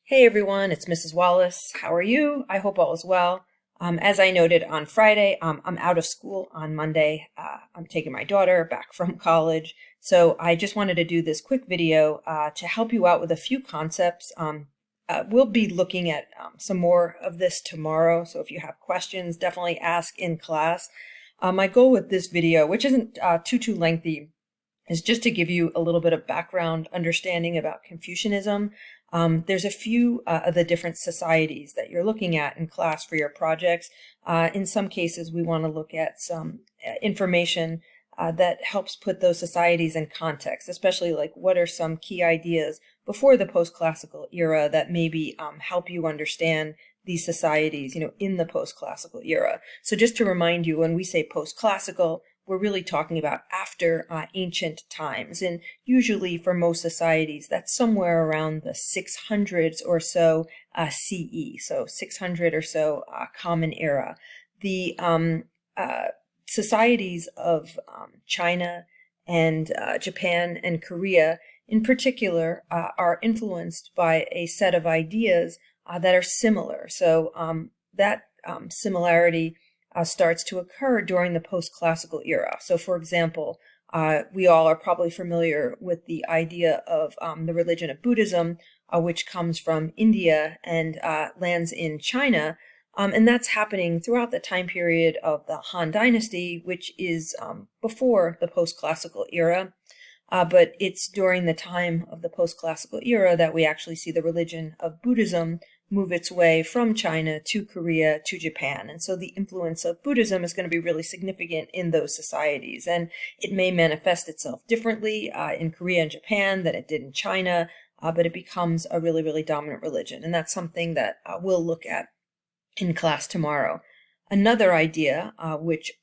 Hey everyone, it's Mrs. Wallace. How are you? I hope all is well. As I noted on Friday, I'm out of school on Monday. I'm taking my daughter back from college. So I just wanted to do this quick video to help you out with a few concepts. We'll be looking at some more of this tomorrow. So if you have questions, definitely ask in class. My goal with this video, which isn't too lengthy, is just to give you a little bit of background understanding about Confucianism. There's a few of the different societies that you're looking at in class for your projects. In some cases, we want to look at some information that helps put those societies in context, especially like what are some key ideas before the post-classical era that maybe help you understand these societies, in the post-classical era. So just to remind you, when we say post-classical, we're really talking about after ancient times. And usually for most societies, that's somewhere around the 600s or so CE, so 600 or so Common Era. The societies of China and Japan and Korea in particular are influenced by a set of ideas that are similar. So that similarity starts to occur during the post-classical era. So for example, we all are probably familiar with the idea of the religion of Buddhism, which comes from India and lands in China. And that's happening throughout the time period of the Han Dynasty, which is before the post-classical era. But it's during the time of the post-classical era that we actually see the religion of Buddhism move its way from China to Korea to Japan. And so the influence of Buddhism is going to be really significant in those societies. And it may manifest itself differently in Korea and Japan than it did in China, but it becomes a really dominant religion. And that's something that we'll look at in class tomorrow. Another idea which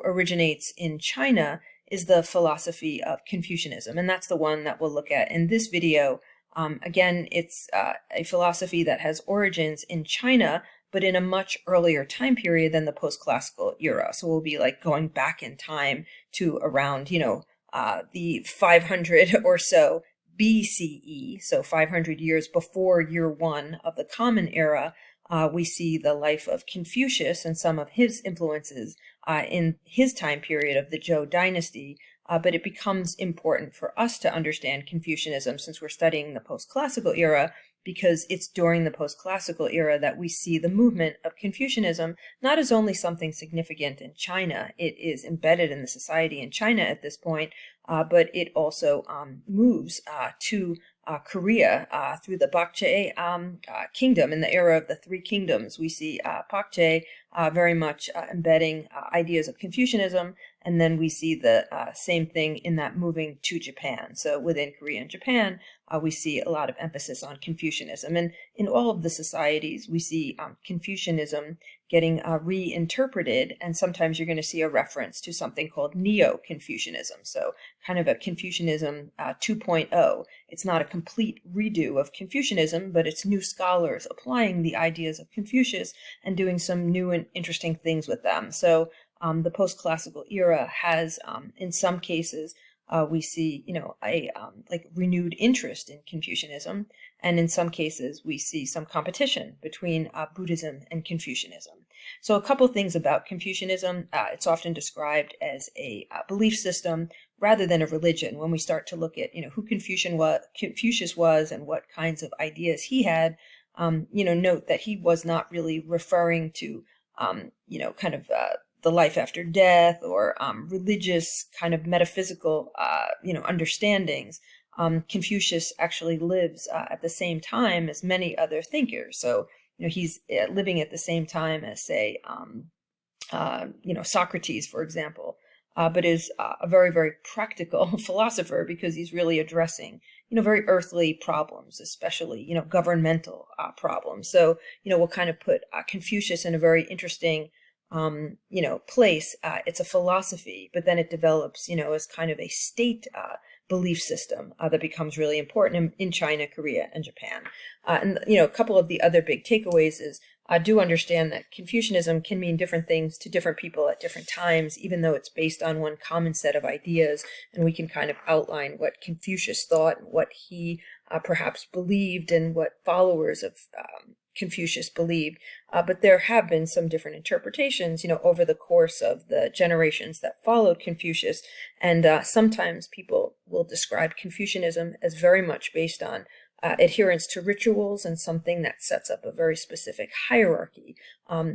originates in China is the philosophy of Confucianism. And that's the one that we'll look at in this video. Again, it's a philosophy that has origins in China, but in a much earlier time period than the post-classical era. So we'll be like going back in time to around, the 500 or so BCE, so 500 years before year one of the Common Era. We see the life of Confucius and some of his influences in his time period of the Zhou Dynasty. But it becomes important for us to understand Confucianism since we're studying the post-classical era, because it's during the post-classical era that we see the movement of Confucianism not as only something significant in China. It is embedded in the society in China at this point, but it also moves to Korea through the Bakche kingdom. In the era of the Three Kingdoms, we see Bakche very much embedding ideas of Confucianism, and then we see the same thing in that moving to Japan. So within Korea and Japan, we see a lot of emphasis on Confucianism. And in all of the societies, we see Confucianism getting reinterpreted, and sometimes you're going to see a reference to something called Neo-Confucianism. So kind of a Confucianism 2.0. It's not a complete redo of Confucianism, but it's new scholars applying the ideas of Confucius and doing some new and interesting things with them. So the post-classical era has, in some cases, we see, a like renewed interest in Confucianism, and in some cases we see some competition between Buddhism and Confucianism. So a couple things about Confucianism: it's often described as a belief system rather than a religion. When we start to look at, who Confucius was and what kinds of ideas he had, note that he was not really referring to, kind of the life after death or religious kind of metaphysical, understandings. Confucius actually lives at the same time as many other thinkers. So, he's living at the same time as, say, Socrates, for example, but is a very practical philosopher, because he's really addressing, very earthly problems, especially, governmental problems. So, we'll kind of put Confucius in a very interesting place. It's a philosophy, but then it develops, as kind of a state belief system that becomes really important in China, Korea, and Japan. And a couple of the other big takeaways is do understand that Confucianism can mean different things to different people at different times, even though it's based on one common set of ideas. And we can kind of outline what Confucius thought and what he perhaps believed and what followers of Confucius believed, but there have been some different interpretations, over the course of the generations that followed Confucius, and sometimes people will describe Confucianism as very much based on adherence to rituals and something that sets up a very specific hierarchy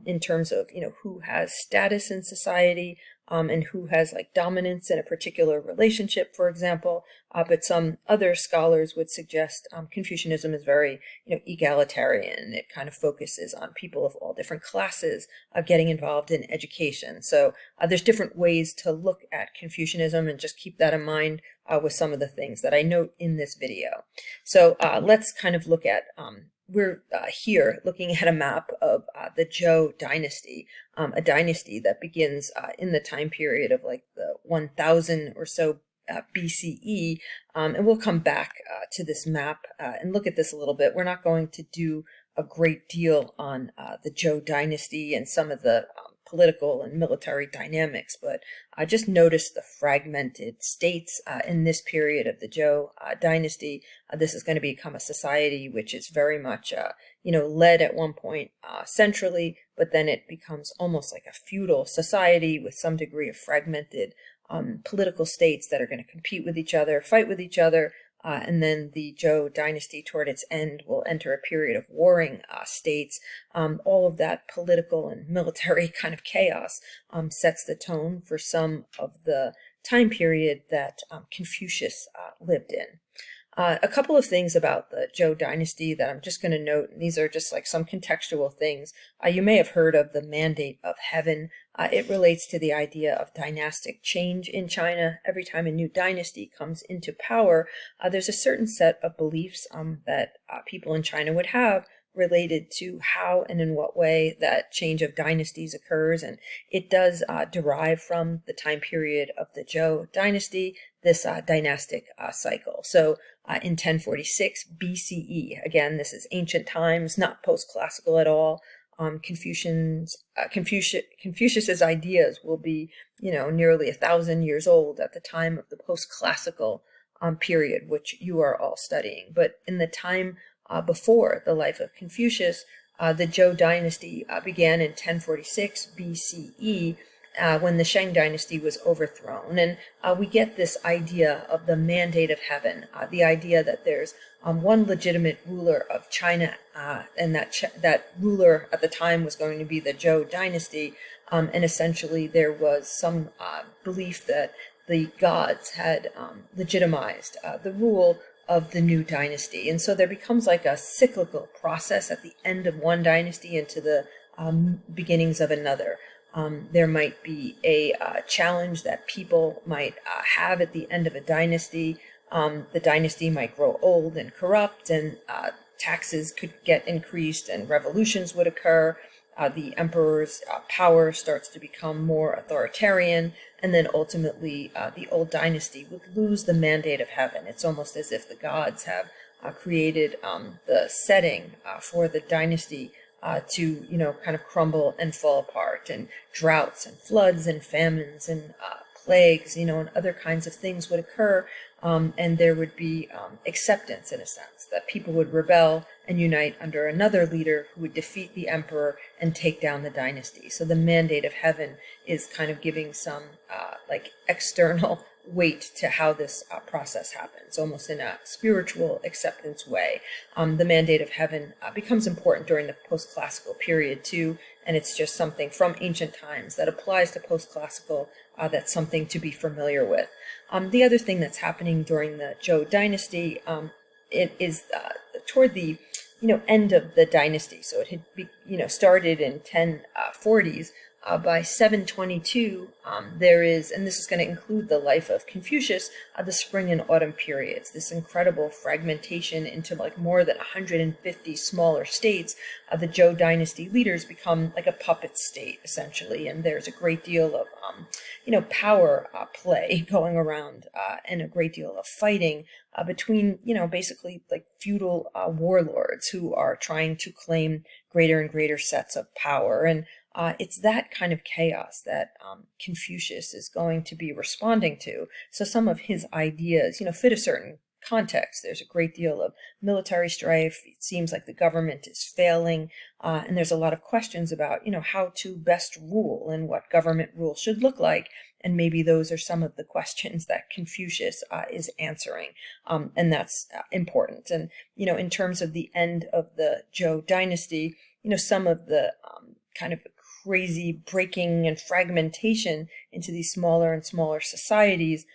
in terms of, who has status in society, and who has like dominance in a particular relationship, for example. But some other scholars would suggest Confucianism is very, egalitarian. It kind of focuses on people of all different classes getting involved in education. So there's different ways to look at Confucianism, and just keep that in mind with some of the things that I note in this video. So let's kind of look at we're here looking at a map of the Zhou dynasty, a dynasty that begins in the time period of like the 1000 or so BCE. And we'll come back to this map and look at this a little bit. We're not going to do a great deal on the Zhou dynasty and some of the political and military dynamics, but just notice the fragmented states in this period of the Zhou dynasty. This is going to become a society which is very much, led at one point centrally, but then it becomes almost like a feudal society with some degree of fragmented political states that are going to compete with each other, fight with each other. And then the Zhou dynasty toward its end will enter a period of warring states. All of that political and military kind of chaos sets the tone for some of the time period that Confucius lived in. A couple of things about the Zhou dynasty that I'm just going to note, and these are just like some contextual things. You may have heard of the mandate of heaven. It relates to the idea of dynastic change in China. Every time a new dynasty comes into power, there's a certain set of beliefs that people in China would have related to how and in what way that change of dynasties occurs. And it does derive from the time period of the Zhou dynasty, this dynastic cycle. So in 1046 BCE, again, this is ancient times, not post-classical at all. Confucius's ideas will be, nearly 1,000 years old at the time of the post-classical period, which you are all studying. But in the time before the life of Confucius, the Zhou dynasty began in 1046 BCE, when the Shang dynasty was overthrown. And we get this idea of the mandate of heaven, the idea that there's one legitimate ruler of China, and that ruler at the time was going to be the Zhou dynasty. And essentially there was some belief that the gods had legitimized the rule of the new dynasty. And so there becomes like a cyclical process at the end of one dynasty into the beginnings of another. There might be a challenge that people might have at the end of a dynasty. The dynasty might grow old and corrupt, and taxes could get increased and revolutions would occur. The emperor's power starts to become more authoritarian, and then ultimately the old dynasty would lose the mandate of heaven. It's almost as if the gods have created the setting for the dynasty to, kind of crumble and fall apart, and droughts and floods and famines and plagues, and other kinds of things would occur. And there would be acceptance, in a sense, that people would rebel and unite under another leader who would defeat the emperor and take down the dynasty. So the mandate of heaven is kind of giving some like external weight to how this process happens, almost in a spiritual acceptance way. The mandate of heaven becomes important during the post-classical period too, and it's just something from ancient times that applies to post-classical. That's something to be familiar with. The other thing that's happening during the Zhou dynasty, it is toward the end of the dynasty. So it had started in 1040s. By 722, there is, and this is going to include the life of Confucius, the spring and autumn periods, this incredible fragmentation into like more than 150 smaller states. The Zhou dynasty leaders become like a puppet state, essentially, and there's a great deal of, power play going around, and a great deal of fighting between, basically like feudal warlords who are trying to claim greater and greater sets of power. And it's that kind of chaos that Confucius is going to be responding to. So some of his ideas, fit a certain context. There's a great deal of military strife. It seems like the government is failing, and there's a lot of questions about, how to best rule and what government rule should look like. And maybe those are some of the questions that Confucius is answering, and that's important. And, in terms of the end of the Zhou dynasty, some of the kind of crazy breaking and fragmentation into these smaller and smaller societies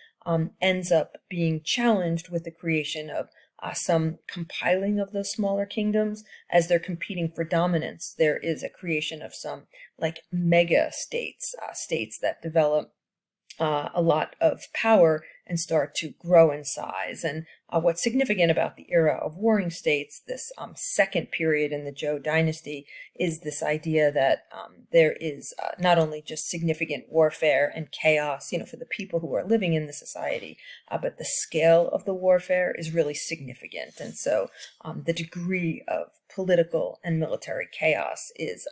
ends up being challenged with the creation of some compiling of those smaller kingdoms as they're competing for dominance. There is a creation of some like mega states, states that develop a lot of power and start to grow in size. And what's significant about the era of warring states, this second period in the Zhou dynasty, is this idea that there is not only just significant warfare and chaos, for the people who are living in the society, but the scale of the warfare is really significant. And so the degree of political and military chaos is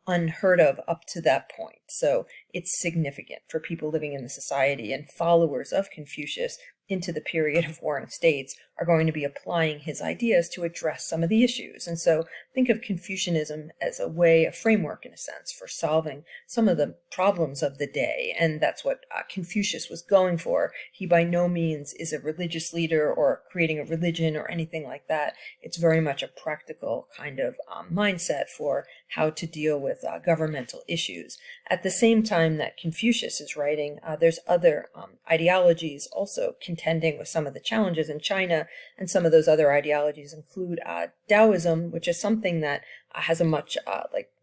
unheard of up to that point. So it's significant for people living in the society, and followers of Confucius into the period of warring states are going to be applying his ideas to address some of the issues. And so think of Confucianism as a framework in a sense, for solving some of the problems of the day. And that's what Confucius was going for. He by no means is a religious leader or creating a religion or anything like that. It's very much a practical kind of mindset for how to deal with governmental issues. At the same time that Confucius is writing, there's other ideologies also contending with some of the challenges in China, and some of those other ideologies include Taoism, which is something that has a much,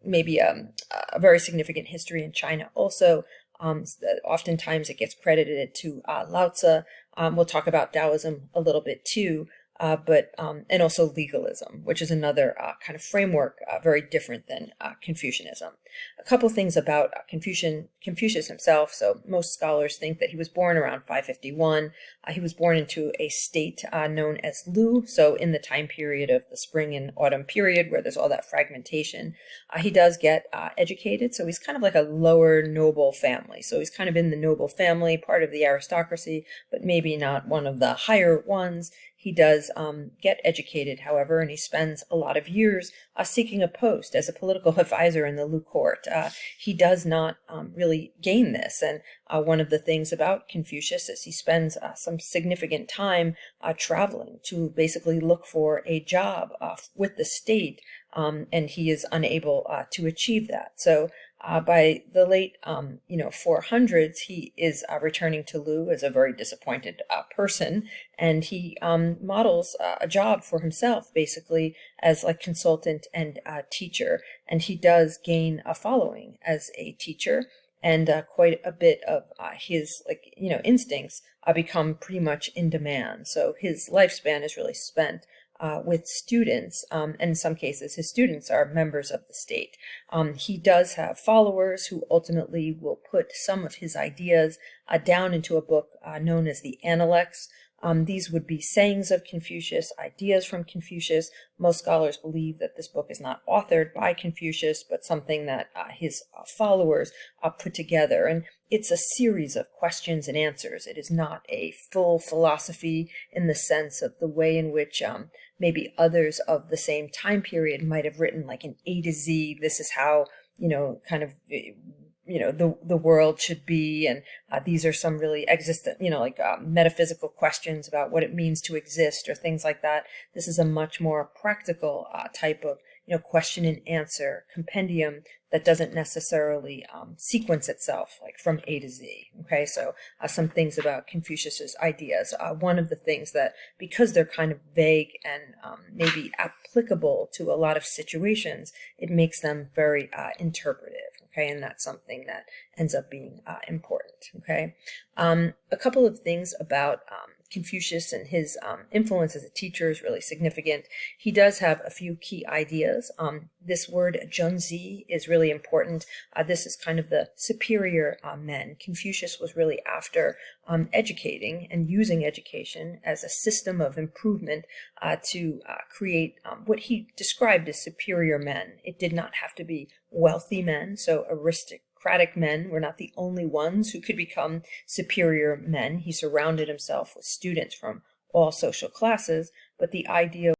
maybe a very significant history in China also. Oftentimes it gets credited to Lao Tzu. We'll talk about Taoism a little bit too. And also legalism, which is another kind of framework very different than Confucianism. A couple things about Confucius himself. So most scholars think that he was born around 551. He was born into a state known as Lu, so in the time period of the spring and autumn period where there's all that fragmentation. He does get educated, so he's kind of like a lower noble family. So he's kind of in the noble family, part of the aristocracy, but maybe not one of the higher ones. He does get educated, however, and he spends a lot of years seeking a post as a political advisor in the Lu court. He does not really gain this, and one of the things about Confucius is he spends some significant time traveling to basically look for a job with the state, and he is unable to achieve that. So by the late 400s, he is returning to Lu as a very disappointed person, and he models a job for himself, basically as like consultant and teacher, and he does gain a following as a teacher, and quite a bit of his instincts become pretty much in demand. So his lifespan is really spent with students, and in some cases his students are members of the state. He does have followers who ultimately will put some of his ideas down into a book known as the Analects. These would be sayings of Confucius, ideas from Confucius. Most scholars believe that this book is not authored by Confucius, but something that his followers put together. And it's a series of questions and answers. It is not a full philosophy in the sense of the way in which maybe others of the same time period might have written like an A to Z. This is how, the world should be, and these are some really existent, metaphysical questions about what it means to exist or things like that. This is a much more practical type of, question and answer compendium that doesn't necessarily sequence itself like from A to Z. Okay, so some things about Confucius's ideas. One of the things that, because they're kind of vague and maybe applicable to a lot of situations, it makes them very interpretive. Okay, and that's something that ends up being important. Okay, a couple of things about Confucius and his influence as a teacher is really significant. He does have a few key ideas. This word zhengzi is really important. This is kind of the superior men. Confucius was really after educating and using education as a system of improvement to create what he described as superior men. It did not have to be wealthy men, so Socratic men were not the only ones who could become superior men. He surrounded himself with students from all social classes, but the idea